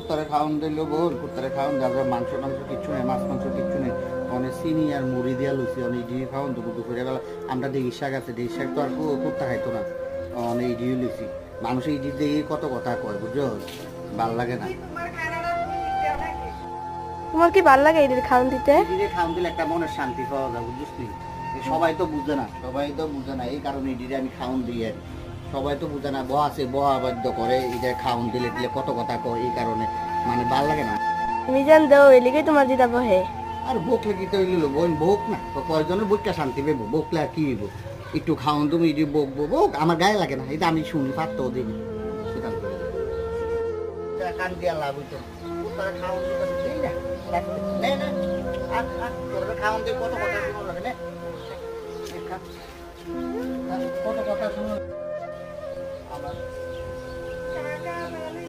কুত্তারে খাওয়ান দিল বল, কুত্তারে খাওয়ান যাবে, মাংস টাংস কিচ্ছু নেই, মাছ মাংস কিচ্ছু নেই, অনেক চিনি আর মুড়ি দিয়া লুচি অনেক ইডি খাওয়ান তো দুপুরে বেলা। আমরা দেশি শাক আছে, দেশি শাক তো আর কুত্তা খাইতো না, অনেক ইডি লুচি। মানুষ ইডি দিয়ে কত কথা কয় বুঝছো, ভাল লাগে না। তোমার কি ভাল লাগে ইডির খাওয়ান দিতে? ইডিরে খাওয়ান দিলে একটা মনের শান্তি পাওয়া যায় বুঝছিস নি। সবাই তো বুঝে না, সবাই তো বুঝে না, এই কারণে ইডিরে আমি খাওয়ান দিই আর। সবাই তো বুঝে না, আছে বহা বাধ্য করে, এটা খাওয়ান দিলে দিলে কত কথা কয়, এই কারণে মানে ভাল লাগে না। তুমি জান দাও এলিগে তোমার দিদা বহে। আর ভোগ লাগিতে হইল বোন, ভোগ না কয়জনের বইটা শান্তি পেবো, ভোগলে আর কি হইব, একটু খাওয়ান তুমি ইডি ভোগ ভোগ আমার গায়ে লাগে না, এটা আমি শুনি পারতেও দিই সেটা কান দিয়া লাভ হইতো খাওয়ান দিই না, খাওয়ান দিয়ে কত কথা শুনো লাগে না, কত কথা শুনো আমার।